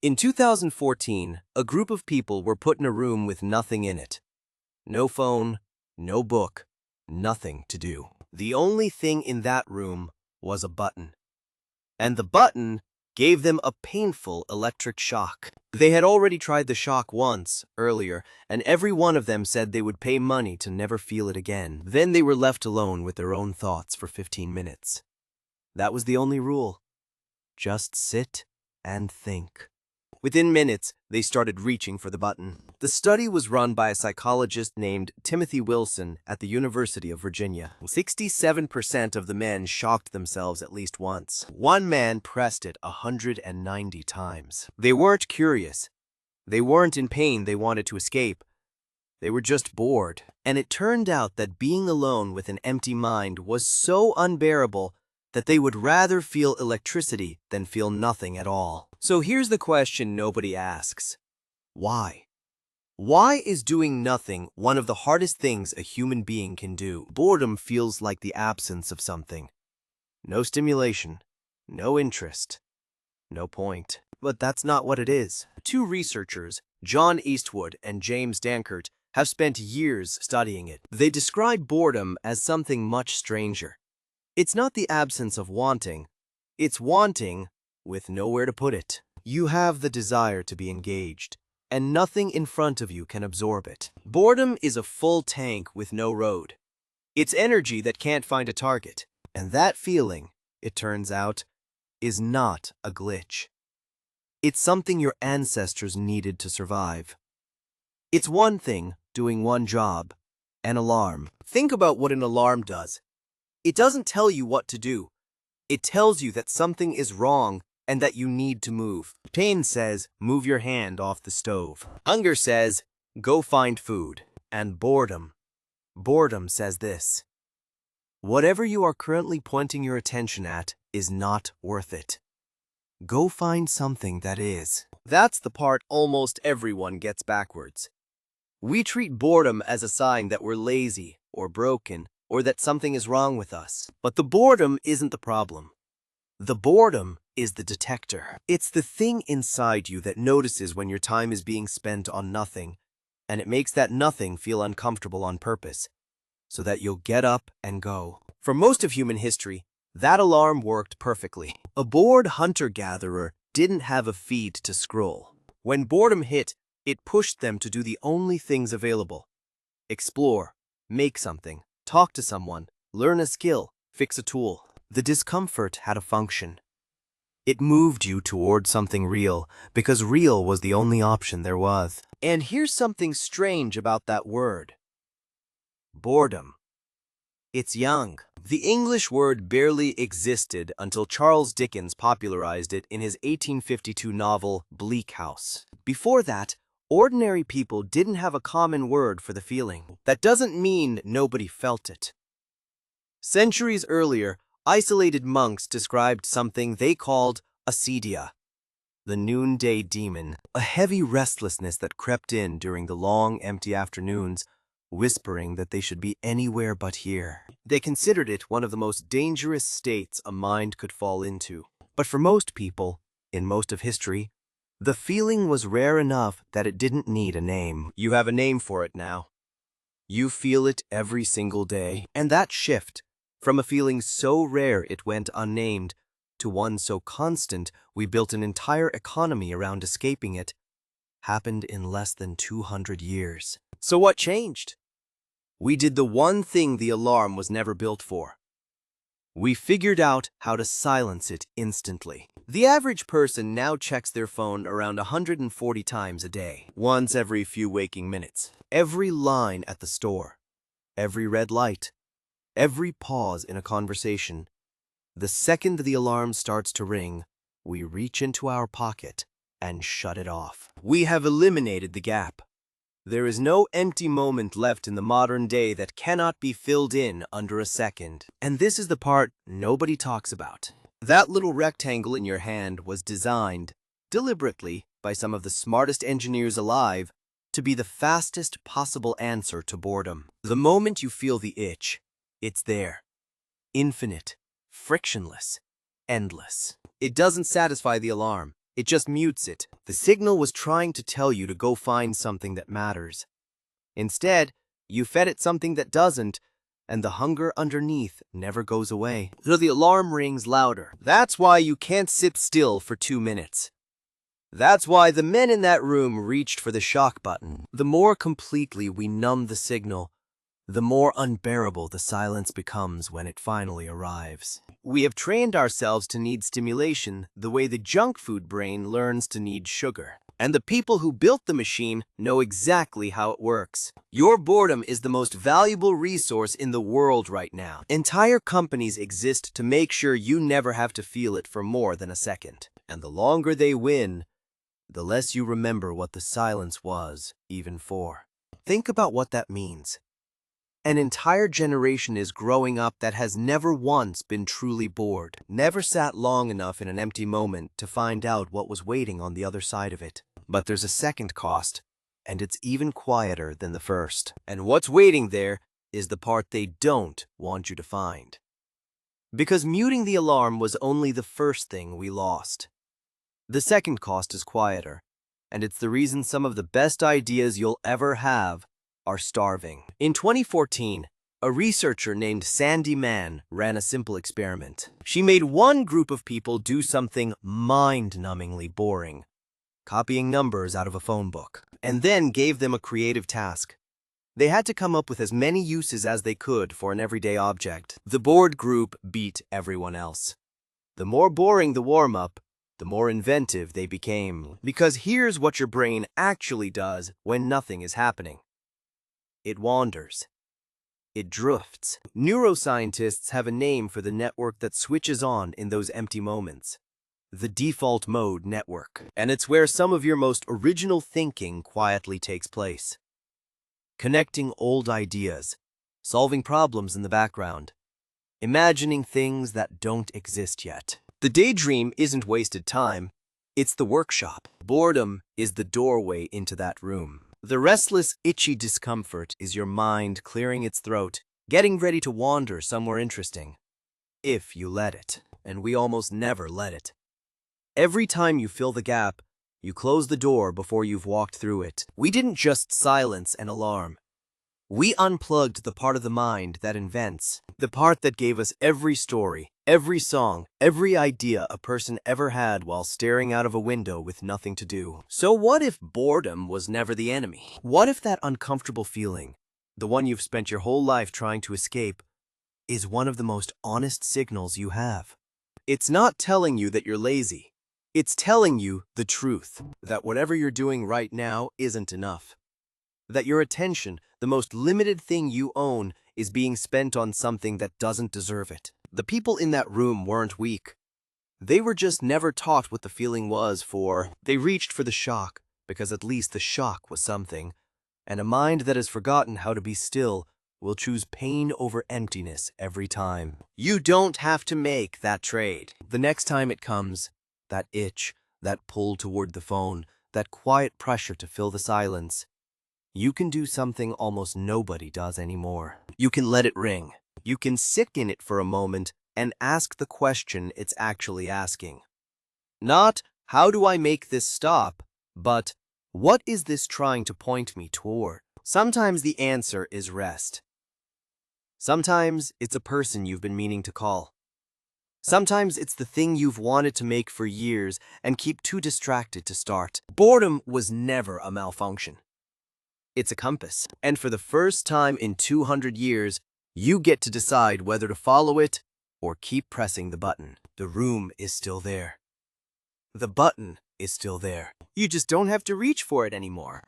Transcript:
In 2014, a group of people were put in a room with nothing in it. No phone, no book, nothing to do. The only thing in that room was a button. And the button gave them a painful electric shock. They had already tried the shock once, earlier, and every one of them said they would pay money to never feel it again. Then they were left alone with their own thoughts for 15 minutes. That was the only rule. Just sit and think. Within minutes, they started reaching for the button. The study was run by a psychologist named Timothy Wilson at the University of Virginia. 67% of the men shocked themselves at least once. One man pressed it 190 times. They weren't curious. They weren't in pain they wanted to escape. They were just bored. And it turned out that being alone with an empty mind was so unbearable that they would rather feel electricity than feel nothing at all. So here's the question nobody asks. Why? Why is doing nothing one of the hardest things a human being can do? Boredom feels like the absence of something. No stimulation, no interest, no point. But that's not what it is. Two researchers, John Eastwood and James Dankert, have spent years studying it. They describe boredom as something much stranger. It's not the absence of wanting. It's wanting with nowhere to put it. You have the desire to be engaged, and nothing in front of you can absorb it. Boredom is a full tank with no road. It's energy that can't find a target. And that feeling, it turns out, is not a glitch. It's something your ancestors needed to survive. It's one thing doing one job, an alarm. Think about what an alarm does. It doesn't tell you what to do. It tells you that something is wrong and that you need to move. Pain says, move your hand off the stove. Hunger says, go find food. And boredom says this: whatever you are currently pointing your attention at is not worth it. Go find something that is. That's the part almost everyone gets backwards. We treat boredom as a sign that we're lazy or broken, or that something is wrong with us. But the boredom isn't the problem. The boredom is the detector. It's the thing inside you that notices when your time is being spent on nothing, and it makes that nothing feel uncomfortable on purpose, so that you'll get up and go. For most of human history, that alarm worked perfectly. A bored hunter-gatherer didn't have a feed to scroll. When boredom hit, it pushed them to do the only things available: explore, make something, talk to someone, learn a skill, fix a tool. The discomfort had a function. It moved you toward something real, because real was the only option there was. And here's something strange about that word: boredom. It's young. The English word barely existed until Charles Dickens popularized it in his 1852 novel Bleak House. Before that, ordinary people didn't have a common word for the feeling. That doesn't mean nobody felt it. Centuries earlier, isolated monks described something they called acedia, the noonday demon, a heavy restlessness that crept in during the long, empty afternoons, whispering that they should be anywhere but here. They considered it one of the most dangerous states a mind could fall into. But for most people, in most of history, the feeling was rare enough that it didn't need a name. You have a name for it now. You feel it every single day. And that shift, from a feeling so rare it went unnamed, to one so constant we built an entire economy around escaping it, happened in less than 200 years. So what changed? We did the one thing the alarm was never built for. We figured out how to silence it instantly. The average person now checks their phone around 140 times a day, once every few waking minutes. Every line at the store, every red light, every pause in a conversation. The second the alarm starts to ring, we reach into our pocket and shut it off. We have eliminated the gap. There is no empty moment left in the modern day that cannot be filled in under a second. And this is the part nobody talks about. That little rectangle in your hand was designed, deliberately, by some of the smartest engineers alive, to be the fastest possible answer to boredom. The moment you feel the itch, it's there. Infinite, frictionless, endless. It doesn't satisfy the alarm. It just mutes it. The signal was trying to tell you to go find something that matters. Instead, you fed it something that doesn't, and the hunger underneath never goes away. So the alarm rings louder. That's why you can't sit still for 2 minutes. That's why the men in that room reached for the shock button. The more completely we numb the signal, the more unbearable the silence becomes when it finally arrives. We have trained ourselves to need stimulation the way the junk food brain learns to need sugar. And the people who built the machine know exactly how it works. Your boredom is the most valuable resource in the world right now. Entire companies exist to make sure you never have to feel it for more than a second. And the longer they win, the less you remember what the silence was, even for. Think about what that means. An entire generation is growing up that has never once been truly bored, never sat long enough in an empty moment to find out what was waiting on the other side of it. But there's a second cost, and it's even quieter than the first. And what's waiting there is the part they don't want you to find. Because muting the alarm was only the first thing we lost. The second cost is quieter, and it's the reason some of the best ideas you'll ever have are starving. In 2014, a researcher named Sandy Mann ran a simple experiment. She made one group of people do something mind-numbingly boring, copying numbers out of a phone book, and then gave them a creative task. They had to come up with as many uses as they could for an everyday object. The bored group beat everyone else. The more boring the warm-up, the more inventive they became. Because here's what your brain actually does when nothing is happening. It wanders. It drifts. Neuroscientists have a name for the network that switches on in those empty moments. The default mode network. And it's where some of your most original thinking quietly takes place. Connecting old ideas, solving problems in the background, imagining things that don't exist yet. The daydream isn't wasted time, it's the workshop. Boredom is the doorway into that room. The restless, itchy discomfort is your mind clearing its throat, getting ready to wander somewhere interesting. If you let it, and we almost never let it. Every time you fill the gap, you close the door before you've walked through it. We didn't just silence an alarm. We unplugged the part of the mind that invents, the part that gave us every story, every song, every idea a person ever had while staring out of a window with nothing to do. So what if boredom was never the enemy? What if that uncomfortable feeling, the one you've spent your whole life trying to escape, is one of the most honest signals you have? It's not telling you that you're lazy. It's telling you the truth, that whatever you're doing right now isn't enough. That your attention, the most limited thing you own, is being spent on something that doesn't deserve it. The people in that room weren't weak. They were just never taught what the feeling was for. They reached for the shock, because at least the shock was something. And a mind that has forgotten how to be still will choose pain over emptiness every time. You don't have to make that trade. The next time it comes, that itch, that pull toward the phone, that quiet pressure to fill the silence, you can do something almost nobody does anymore. You can let it ring. You can sit in it for a moment and ask the question it's actually asking. Not, how do I make this stop? But, what is this trying to point me toward? Sometimes the answer is rest. Sometimes it's a person you've been meaning to call. Sometimes it's the thing you've wanted to make for years and keep too distracted to start. Boredom was never a malfunction. It's a compass. And for the first time in 200 years, you get to decide whether to follow it or keep pressing the button. The room is still there. The button is still there. You just don't have to reach for it anymore.